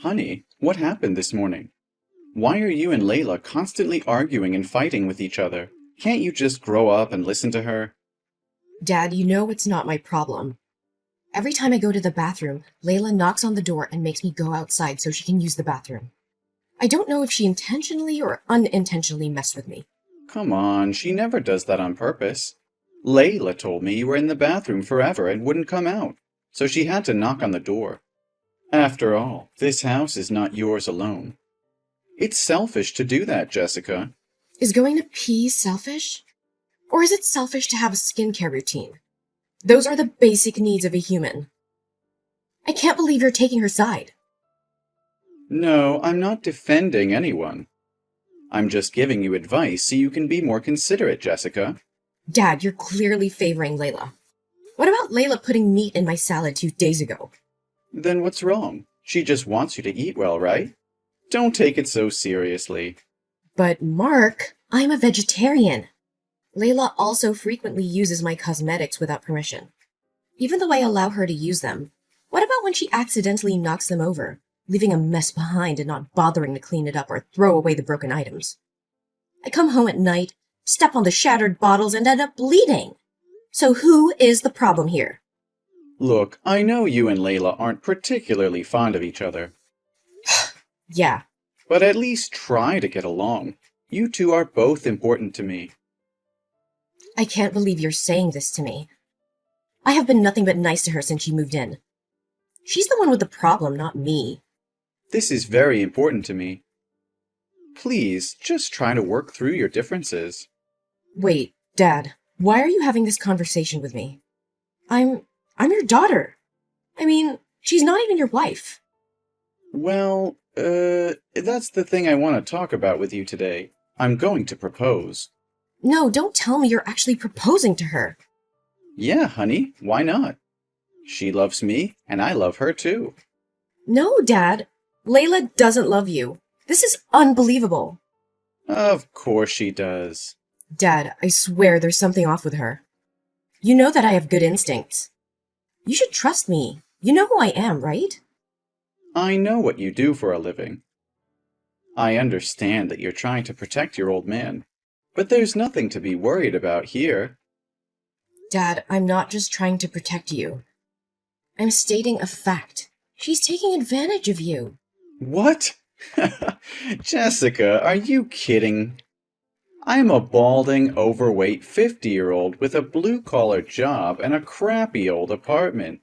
Honey, what happened this morning? Why are you and Layla constantly arguing and fighting with each other? Can't you just grow up and listen to her? Dad, you know it's not my problem. Every time I go to the bathroom, Layla knocks on the door and makes me go outside so she can use the bathroom. I don't know if she intentionally or unintentionally messed with me. Come on, she never does that on purpose. Layla told me you were in the bathroom forever and wouldn't come out, so she had to knock on the door. After all, this house is not yours alone. It's selfish to do that, Jessica. Is going to pee selfish? Or is it selfish to have a skincare routine? Those are the basic needs of a human. I can't believe you're taking her side. No, I'm not defending anyone. I'm just giving you advice so you can be more considerate, Jessica. Dad, you're clearly favoring Layla. What about Layla putting meat in my salad 2 days ago? Then what's wrong? She just wants you to eat well, right? Don't take it so seriously. But Mark, I'm a vegetarian. Layla also frequently uses my cosmetics without permission. Even though I allow her to use them, what about when she accidentally knocks them over, leaving a mess behind and not bothering to clean it up or throw away the broken items? I come home at night, step on the shattered bottles, and end up bleeding. So who is the problem here? Look, I know you and Layla aren't particularly fond of each other, Yeah, but at least try to get along. You two are both important to me. I can't believe you're saying this to me. I have been nothing but nice to her since she moved in. She's the one with the problem, not me. This is very important to me. Please, just try to work through your differences. Wait, Dad, why are you having this conversation with me? I'm your daughter. I mean, she's not even your wife. Well, that's the thing I want to talk about with you today. I'm going to propose. No, don't tell me you're actually proposing to her. Yeah, honey, why not? She loves me, and I love her too. No, Dad. Layla doesn't love you. This is unbelievable. Of course she does. Dad, I swear there's something off with her. You know that I have good instincts. You should trust me. You know who I am, right? I know what you do for a living. I understand that you're trying to protect your old man, but there's nothing to be worried about here. Dad, I'm not just trying to protect you. I'm stating a fact. She's taking advantage of you. What? Jessica, are you kidding? I'm a balding, overweight 50-year-old with a blue-collar job and a crappy old apartment.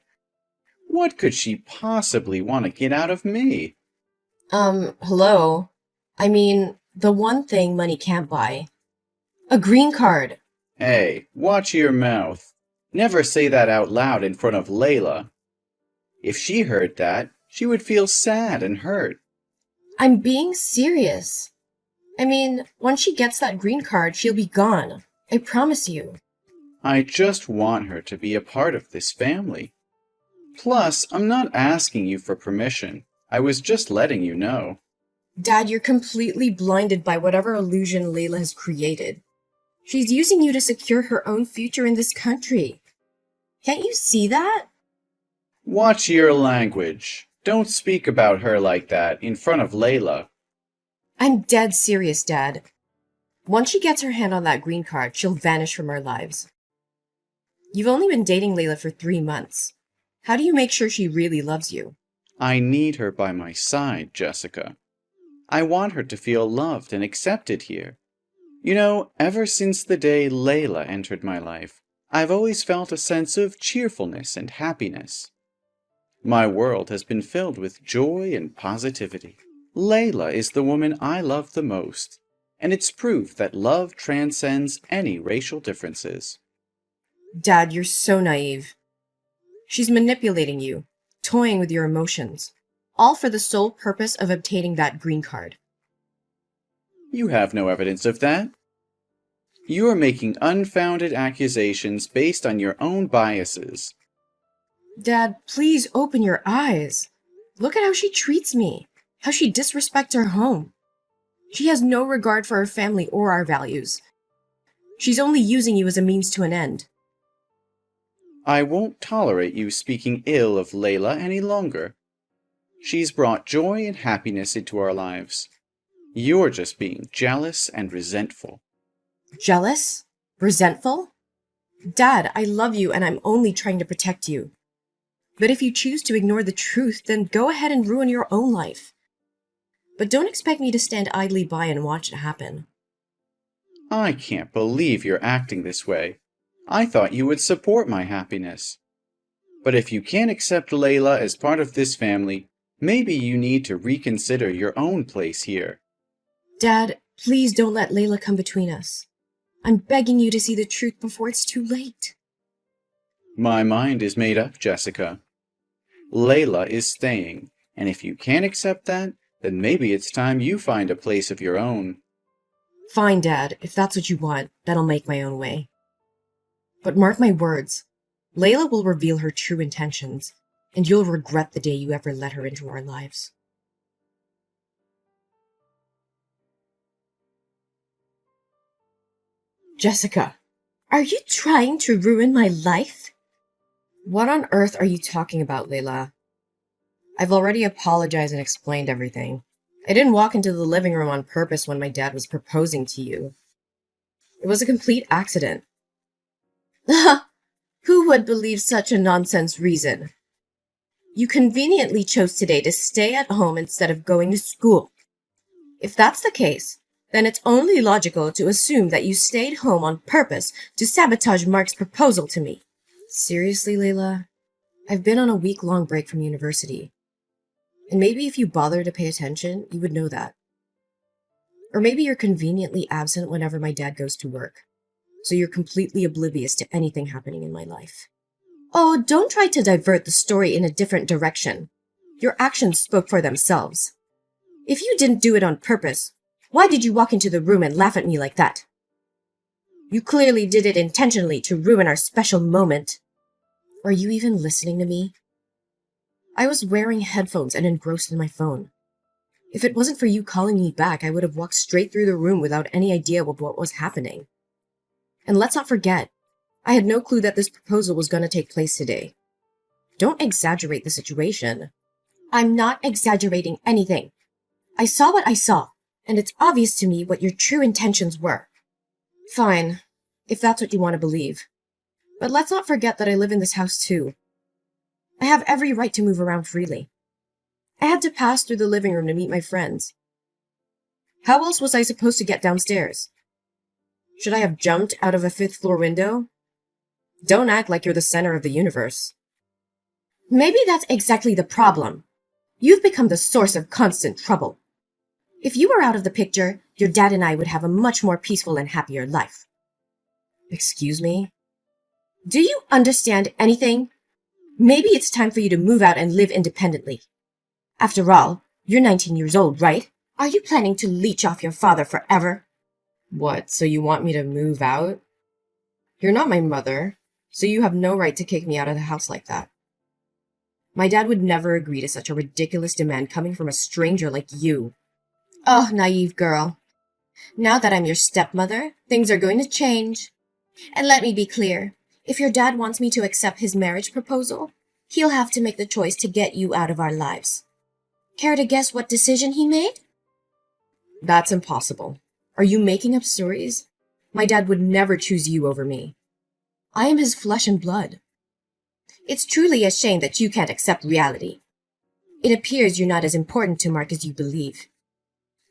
What could she possibly want to get out of me? Hello? I mean, the one thing money can't buy. A green card. Hey, watch your mouth. Never say that out loud in front of Layla. If she heard that, she would feel sad and hurt. I'm being serious. I mean, once she gets that green card, she'll be gone. I promise you. I just want her to be a part of this family. Plus, I'm not asking you for permission. I was just letting you know. Dad, you're completely blinded by whatever illusion Layla has created. She's using you to secure her own future in this country. Can't you see that? Watch your language. Don't speak about her like that in front of Layla. I'm dead serious, Dad. Once she gets her hand on that green card, she'll vanish from our lives. You've only been dating Layla for 3 months. How do you make sure she really loves you? I need her by my side, Jessica. I want her to feel loved and accepted here. You know, ever since the day Layla entered my life, I've always felt a sense of cheerfulness and happiness. My world has been filled with joy and positivity. Layla is the woman I love the most, and it's proof that love transcends any racial differences. Dad, you're so naive. She's manipulating you, toying with your emotions, all for the sole purpose of obtaining that green card. You have no evidence of that. You are making unfounded accusations based on your own biases. Dad, please open your eyes. Look at how she treats me, how she disrespects our home. She has no regard for our family or our values. She's only using you as a means to an end. I won't tolerate you speaking ill of Layla any longer. She's brought joy and happiness into our lives. You're just being jealous and resentful. Jealous? Resentful? Dad, I love you and I'm only trying to protect you. But if you choose to ignore the truth, then go ahead and ruin your own life. But don't expect me to stand idly by and watch it happen. I can't believe you're acting this way. I thought you would support my happiness. But if you can't accept Layla as part of this family, maybe you need to reconsider your own place here. Dad, please don't let Layla come between us. I'm begging you to see the truth before it's too late. My mind is made up, Jessica. Layla is staying, and if you can't accept that, then maybe it's time you find a place of your own. Fine, Dad, if that's what you want, then I'll make my own way. But mark my words, Layla will reveal her true intentions, and you'll regret the day you ever let her into our lives. Jessica, are you trying to ruin my life? What on earth are you talking about, Layla? I've already apologized and explained everything. I didn't walk into the living room on purpose when my dad was proposing to you. It was a complete accident. Who would believe such a nonsense reason? You conveniently chose today to stay at home instead of going to school. If that's the case, then it's only logical to assume that you stayed home on purpose to sabotage Mark's proposal to me. Seriously, Layla? I've been on a week-long break from university. And maybe if you bother to pay attention, you would know that. Or maybe you're conveniently absent whenever my dad goes to work, so you're completely oblivious to anything happening in my life. Oh, don't try to divert the story in a different direction. Your actions spoke for themselves. If you didn't do it on purpose, why did you walk into the room and laugh at me like that? You clearly did it intentionally to ruin our special moment. Are you even listening to me? I was wearing headphones and engrossed in my phone. If it wasn't for you calling me back, I would have walked straight through the room without any idea of what was happening. And let's not forget, I had no clue that this proposal was going to take place today. Don't exaggerate the situation. I'm not exaggerating anything. I saw what I saw, and it's obvious to me what your true intentions were. Fine, if that's what you want to believe. But let's not forget that I live in this house too. I have every right to move around freely. I had to pass through the living room to meet my friends. How else was I supposed to get downstairs? Should I have jumped out of a fifth-floor window? Don't act like you're the center of the universe. Maybe that's exactly the problem. You've become the source of constant trouble. If you were out of the picture, your dad and I would have a much more peaceful and happier life. Excuse me? Do you understand anything? Maybe it's time for you to move out and live independently. After all, you're 19 years old, right? Are you planning to leech off your father forever? What, so you want me to move out? You're not my mother, so you have no right to kick me out of the house like that. My dad would never agree to such a ridiculous demand coming from a stranger like you. Oh, naive girl. Now that I'm your stepmother, things are going to change. And let me be clear. If your dad wants me to accept his marriage proposal, he'll have to make the choice to get you out of our lives. Care to guess what decision he made? That's impossible. Are you making up stories? My dad would never choose you over me. I am his flesh and blood. It's truly a shame that you can't accept reality. It appears you're not as important to Mark as you believe.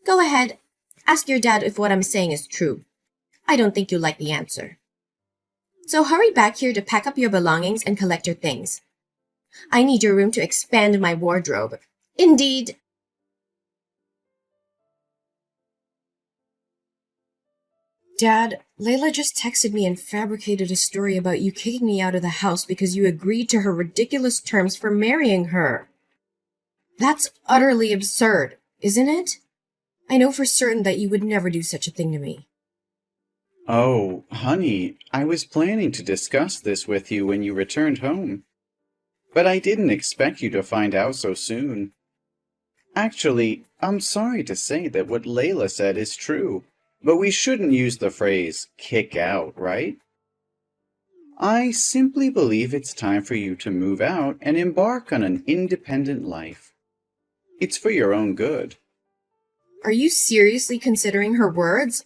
Go ahead. Ask your dad if what I'm saying is true. I don't think you'll like the answer. So hurry back here to pack up your belongings and collect your things. I need your room to expand my wardrobe. Indeed. Dad, Layla just texted me and fabricated a story about you kicking me out of the house because you agreed to her ridiculous terms for marrying her. That's utterly absurd, isn't it? I know for certain that you would never do such a thing to me. Oh, honey, I was planning to discuss this with you when you returned home. But I didn't expect you to find out so soon. Actually, I'm sorry to say that what Layla said is true, but we shouldn't use the phrase kick out, right? I simply believe it's time for you to move out and embark on an independent life. It's for your own good. Are you seriously considering her words?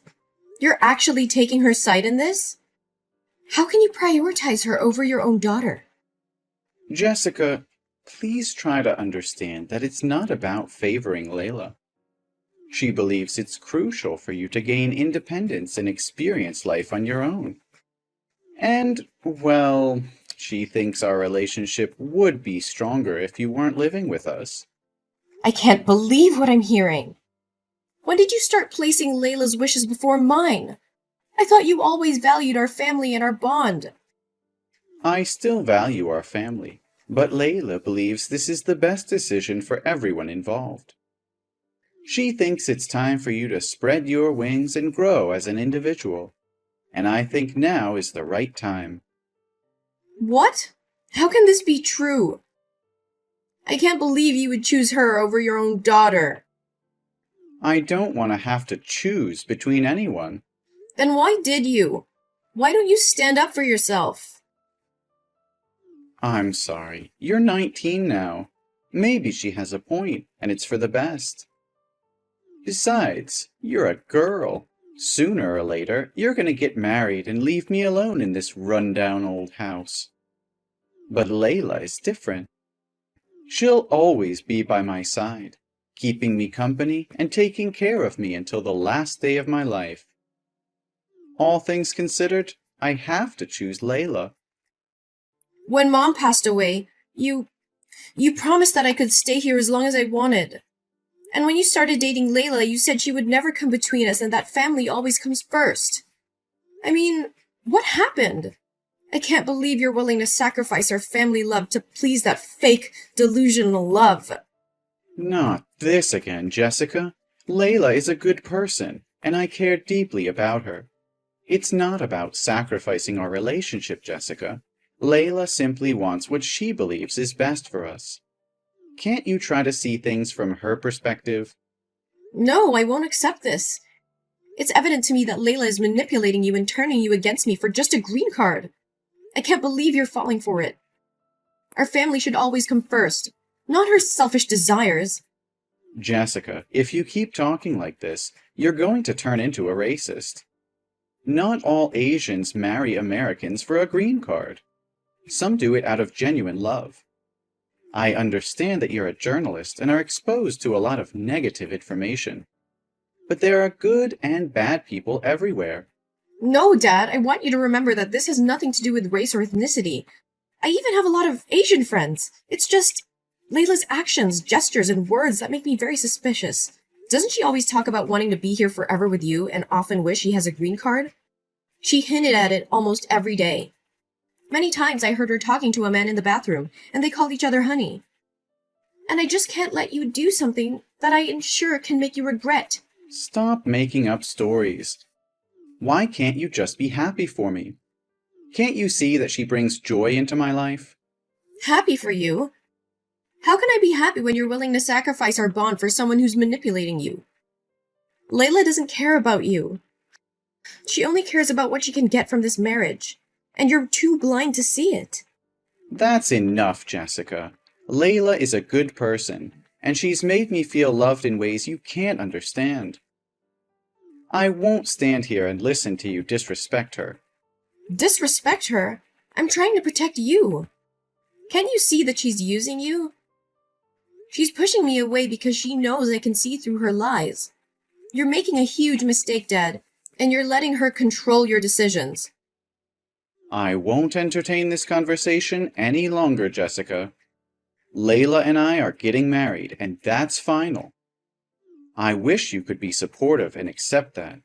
You're actually taking her side in this? How can you prioritize her over your own daughter? Jessica, please try to understand that it's not about favoring Layla. She believes it's crucial for you to gain independence and experience life on your own. And, well, she thinks our relationship would be stronger if you weren't living with us. I can't believe what I'm hearing. When did you start placing Layla's wishes before mine? I thought you always valued our family and our bond. I still value our family, but Layla believes this is the best decision for everyone involved. She thinks it's time for you to spread your wings and grow as an individual, and I think now is the right time. What? How can this be true? I can't believe you would choose her over your own daughter. I don't want to have to choose between anyone. Then why did you? Why don't you stand up for yourself? I'm sorry, you're 19 now. Maybe she has a point, and it's for the best. Besides, you're a girl. Sooner or later, you're going to get married and leave me alone in this run-down old house. But Layla is different. She'll always be by my side, keeping me company and taking care of me until the last day of my life. All things considered, I have to choose Layla. When Mom passed away, you promised that I could stay here as long as I wanted. And when you started dating Layla, you said she would never come between us and that family always comes first. I mean, what happened? I can't believe you're willing to sacrifice our family love to please that fake, delusional love. Not this again, Jessica. Layla is a good person, and I care deeply about her. It's not about sacrificing our relationship, Jessica. Layla simply wants what she believes is best for us. Can't you try to see things from her perspective? No, I won't accept this. It's evident to me that Layla is manipulating you and turning you against me for just a green card. I can't believe you're falling for it. Our family should always come first, not her selfish desires. Jessica, if you keep talking like this, you're going to turn into a racist. Not all Asians marry Americans for a green card. Some do it out of genuine love. I understand that you're a journalist and are exposed to a lot of negative information. But there are good and bad people everywhere. No, Dad, I want you to remember that this has nothing to do with race or ethnicity. I even have a lot of Asian friends. It's just Layla's actions, gestures, and words that make me very suspicious. Doesn't she always talk about wanting to be here forever with you and often wish she has a green card? She hinted at it almost every day. Many times I heard her talking to a man in the bathroom, and they called each other honey. And I just can't let you do something that I am sure can make you regret. Stop making up stories. Why can't you just be happy for me? Can't you see that she brings joy into my life? Happy for you? How can I be happy when you're willing to sacrifice our bond for someone who's manipulating you? Layla doesn't care about you. She only cares about what she can get from this marriage. And you're too blind to see it. That's enough, Jessica. Layla is a good person, and she's made me feel loved in ways you can't understand. I won't stand here and listen to you disrespect her. Disrespect her? I'm trying to protect you. Can't you see that she's using you? She's pushing me away because she knows I can see through her lies. You're making a huge mistake, Dad, and you're letting her control your decisions. I won't entertain this conversation any longer, Jessica. Layla and I are getting married, and that's final. I wish you could be supportive and accept that.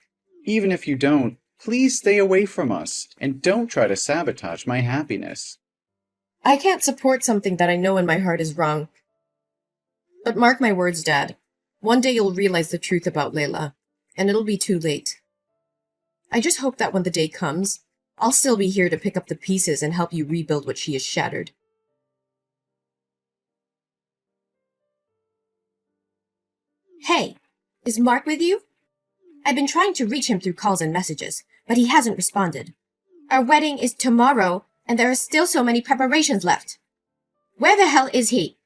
Even if you don't, please stay away from us, and don't try to sabotage my happiness. I can't support something that I know in my heart is wrong. But mark my words, Dad. One day you'll realize the truth about Layla, and it'll be too late. I just hope that when the day comes, I'll still be here to pick up the pieces and help you rebuild what she has shattered. Hey, is Mark with you? I've been trying to reach him through calls and messages, but he hasn't responded. Our wedding is tomorrow, and there are still so many preparations left. Where the hell is he?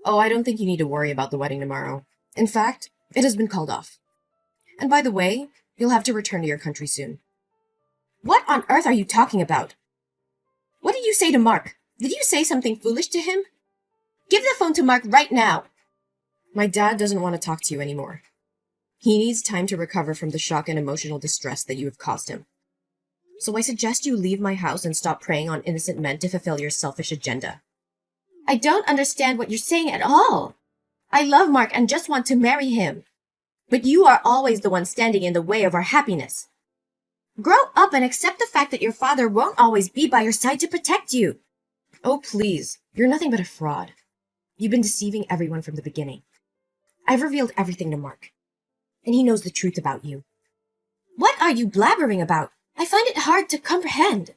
Oh, I don't think you need to worry about the wedding tomorrow. In fact, it has been called off. And by the way, you'll have to return to your country soon. What on earth are you talking about? What did you say to Mark? Did you say something foolish to him? Give the phone to Mark right now. My dad doesn't want to talk to you anymore. He needs time to recover from the shock and emotional distress that you have caused him. So I suggest you leave my house and stop preying on innocent men to fulfill your selfish agenda. I don't understand what you're saying at all. I love Mark and just want to marry him. But you are always the one standing in the way of our happiness. Grow up and accept the fact that your father won't always be by your side to protect you. Oh, please. You're nothing but a fraud. You've been deceiving everyone from the beginning. I've revealed everything to Mark, and he knows the truth about you. What are you blabbering about? I find it hard to comprehend.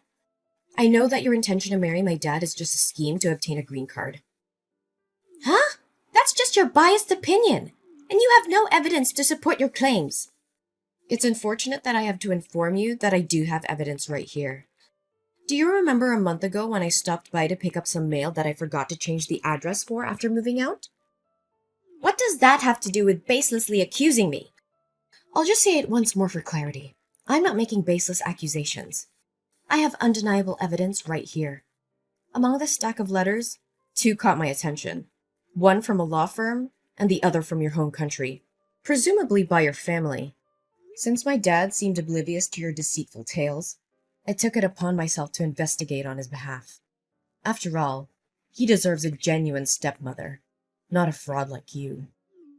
I know that your intention to marry my dad is just a scheme to obtain a green card. Huh? That's just your biased opinion, and you have no evidence to support your claims. It's unfortunate that I have to inform you that I do have evidence right here. Do you remember a month ago when I stopped by to pick up some mail that I forgot to change the address for after moving out? What does that have to do with baselessly accusing me? I'll just say it once more for clarity. I'm not making baseless accusations. I have undeniable evidence right here. Among the stack of letters, 2 caught my attention. One from a law firm, and the other from your home country, presumably by your family. Since my dad seemed oblivious to your deceitful tales, I took it upon myself to investigate on his behalf. After all, he deserves a genuine stepmother, not a fraud like you.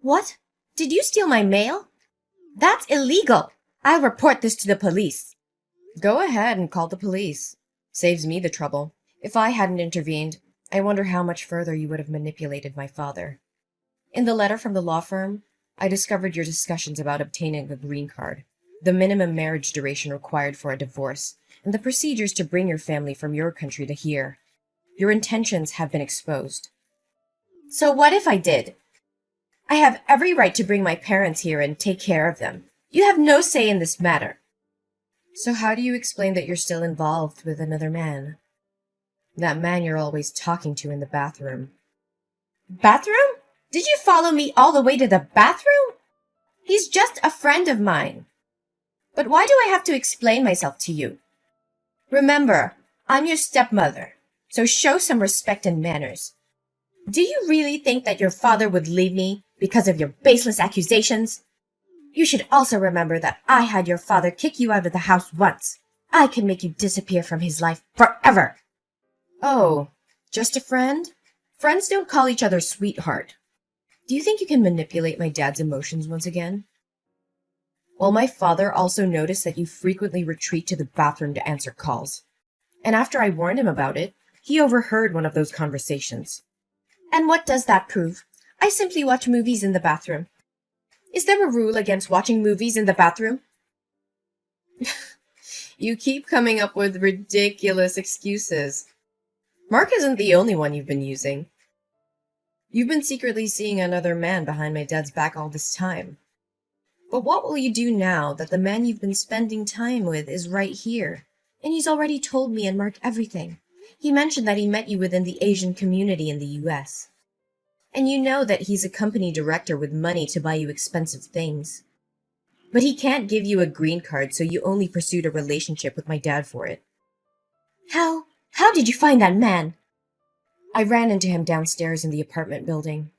What? Did you steal my mail? That's illegal! I'll report this to the police. Go ahead and call the police. Saves me the trouble. If I hadn't intervened, I wonder how much further you would have manipulated my father. In the letter from the law firm, I discovered your discussions about obtaining a green card, the minimum marriage duration required for a divorce, and the procedures to bring your family from your country to here. Your intentions have been exposed. So what if I did? I have every right to bring my parents here and take care of them. You have no say in this matter. So how do you explain that you're still involved with another man? That man you're always talking to in the bathroom. Bathroom? Did you follow me all the way to the bathroom? He's just a friend of mine. But why do I have to explain myself to you? Remember, I'm your stepmother, so show some respect and manners. Do you really think that your father would leave me because of your baseless accusations? You should also remember that I had your father kick you out of the house once. I can make you disappear from his life forever. Oh, just a friend? Friends don't call each other sweetheart. Do you think you can manipulate my dad's emotions once again? Well, my father also noticed that you frequently retreat to the bathroom to answer calls. And after I warned him about it, he overheard one of those conversations. And what does that prove? I simply watch movies in the bathroom. Is there a rule against watching movies in the bathroom? You keep coming up with ridiculous excuses. Mark isn't the only one you've been using. You've been secretly seeing another man behind my dad's back all this time. But what will you do now that the man you've been spending time with is right here? And he's already told me and Mark everything. He mentioned that he met you within the Asian community in the US. And you know that he's a company director with money to buy you expensive things. But he can't give you a green card, so you only pursued a relationship with my dad for it. How did you find that man? I ran into him downstairs in the apartment building.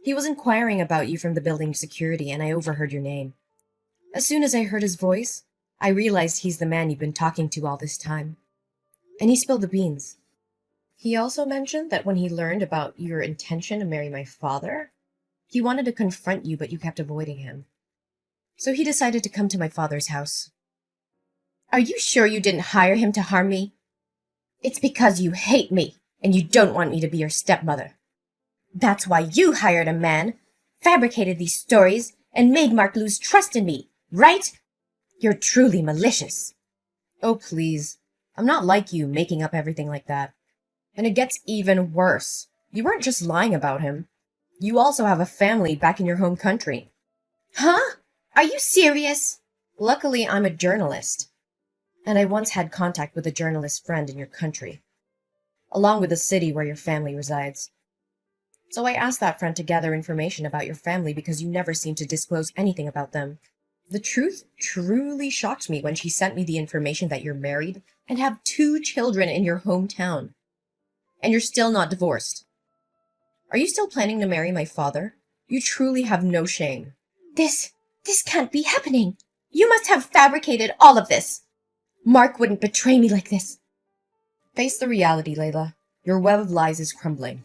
He was inquiring about you from the building security, and I overheard your name. As soon as I heard his voice, I realized he's the man you've been talking to all this time. And he spilled the beans. He also mentioned that when he learned about your intention to marry my father, he wanted to confront you, but you kept avoiding him. So he decided to come to my father's house. Are you sure you didn't hire him to harm me? It's because you hate me, and you don't want me to be your stepmother. That's why you hired a man, fabricated these stories, and made Mark lose trust in me, right? You're truly malicious. Oh, please. I'm not like you, making up everything like that. And it gets even worse. You weren't just lying about him. You also have a family back in your home country. Huh? Are you serious? Luckily, I'm a journalist. And I once had contact with a journalist friend in your country, along with the city where your family resides. So I asked that friend to gather information about your family because you never seem to disclose anything about them. The truth truly shocked me when she sent me the information that you're married and have 2 children in your hometown. And you're still not divorced. Are you still planning to marry my father? You truly have no shame. This can't be happening. You must have fabricated all of this. Mark wouldn't betray me like this. Face the reality, Layla. Your web of lies is crumbling.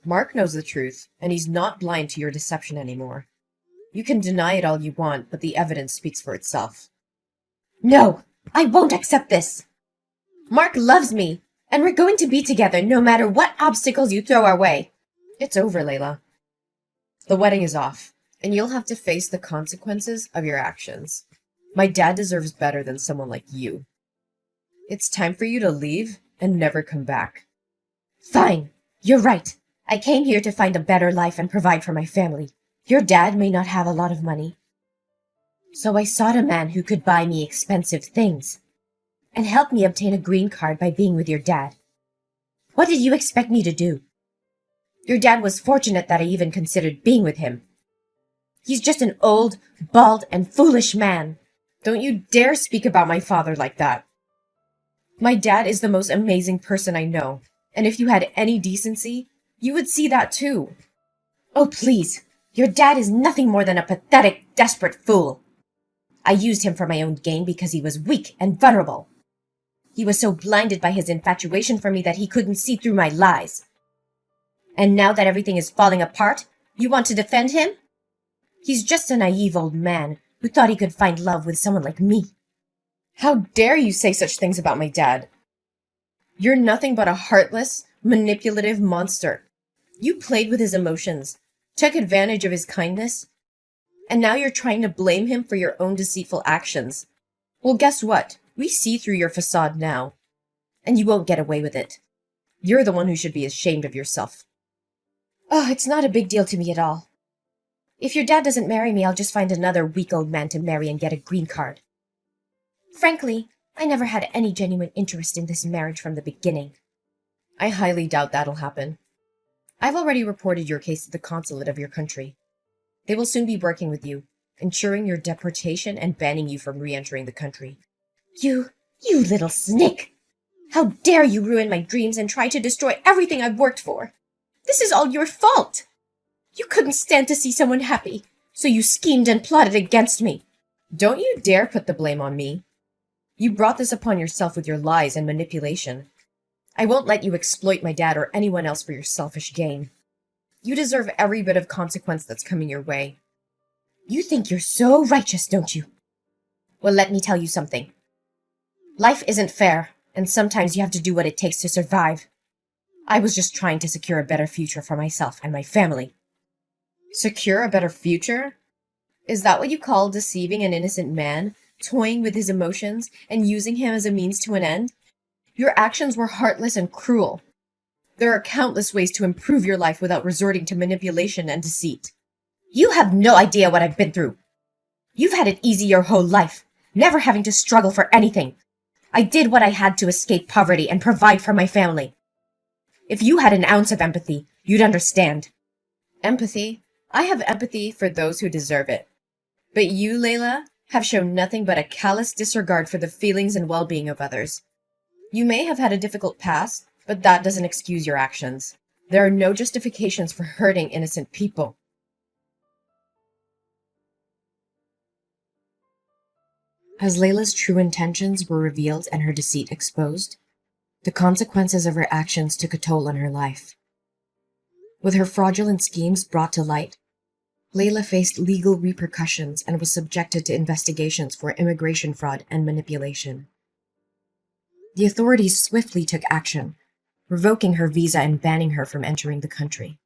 Mark knows the truth, and he's not blind to your deception anymore. You can deny it all you want, but the evidence speaks for itself. No, I won't accept this. Mark loves me, and we're going to be together no matter what obstacles you throw our way. It's over, Layla. The wedding is off, and you'll have to face the consequences of your actions. My dad deserves better than someone like you. It's time for you to leave and never come back. Fine, you're right. I came here to find a better life and provide for my family. Your dad may not have a lot of money. So I sought a man who could buy me expensive things and help me obtain a green card by being with your dad. What did you expect me to do? Your dad was fortunate that I even considered being with him. He's just an old, bald, and foolish man. Don't you dare speak about my father like that. My dad is the most amazing person I know, and if you had any decency, you would see that too. Oh, please. Your dad is nothing more than a pathetic, desperate fool. I used him for my own gain because he was weak and vulnerable. He was so blinded by his infatuation for me that he couldn't see through my lies. And now that everything is falling apart, you want to defend him? He's just a naive old man who thought he could find love with someone like me. How dare you say such things about my dad? You're nothing but a heartless, manipulative monster. You played with his emotions, took advantage of his kindness, and now you're trying to blame him for your own deceitful actions. Well, guess what? We see through your facade now, and you won't get away with it. You're the one who should be ashamed of yourself. Oh, it's not a big deal to me at all. If your dad doesn't marry me, I'll just find another weak old man to marry and get a green card. Frankly, I never had any genuine interest in this marriage from the beginning. I highly doubt that'll happen. I've already reported your case to the consulate of your country. They will soon be working with you, ensuring your deportation and banning you from re-entering the country. You little snake! How dare you ruin my dreams and try to destroy everything I've worked for? This is all your fault! You couldn't stand to see someone happy, so you schemed and plotted against me. Don't you dare put the blame on me. You brought this upon yourself with your lies and manipulation. I won't let you exploit my dad or anyone else for your selfish gain. You deserve every bit of consequence that's coming your way. You think you're so righteous, don't you? Well, let me tell you something. Life isn't fair, and sometimes you have to do what it takes to survive. I was just trying to secure a better future for myself and my family. Secure a better future? Is that what you call deceiving an innocent man, toying with his emotions, and using him as a means to an end? Your actions were heartless and cruel. There are countless ways to improve your life without resorting to manipulation and deceit. You have no idea what I've been through. You've had it easy your whole life, never having to struggle for anything. I did what I had to escape poverty and provide for my family. If you had an ounce of empathy, you'd understand. Empathy? I have empathy for those who deserve it. But you, Layla, have shown nothing but a callous disregard for the feelings and well-being of others. You may have had a difficult past, but that doesn't excuse your actions. There are no justifications for hurting innocent people. As Layla's true intentions were revealed and her deceit exposed, the consequences of her actions took a toll on her life. With her fraudulent schemes brought to light, Layla faced legal repercussions and was subjected to investigations for immigration fraud and manipulation. The authorities swiftly took action, revoking her visa and banning her from entering the country.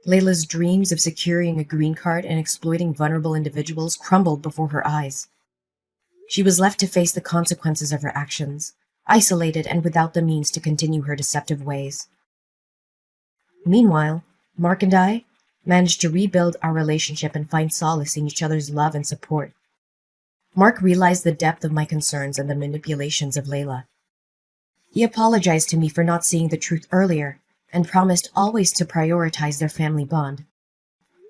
Layla's dreams of securing a green card and exploiting vulnerable individuals crumbled before her eyes. She was left to face the consequences of her actions, isolated and without the means to continue her deceptive ways. Meanwhile, Mark and I managed to rebuild our relationship and find solace in each other's love and support. Mark realized the depth of my concerns and the manipulations of Layla. He apologized to me for not seeing the truth earlier and promised always to prioritize their family bond.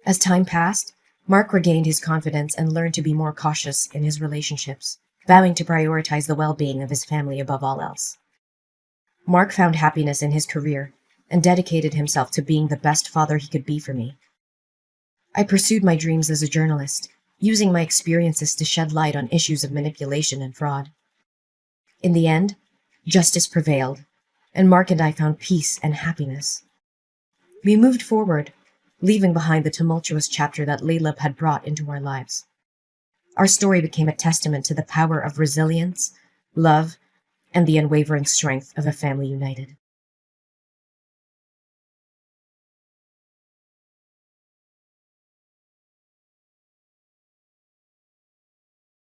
As time passed, Mark regained his confidence and learned to be more cautious in his relationships, vowing to prioritize the well-being of his family above all else. Mark found happiness in his career and dedicated himself to being the best father he could be for me. I pursued my dreams as a journalist, using my experiences to shed light on issues of manipulation and fraud. In the end, justice prevailed, and Mark and I found peace and happiness. We moved forward, leaving behind the tumultuous chapter that Layla had brought into our lives. Our story became a testament to the power of resilience, love, and the unwavering strength of a family united.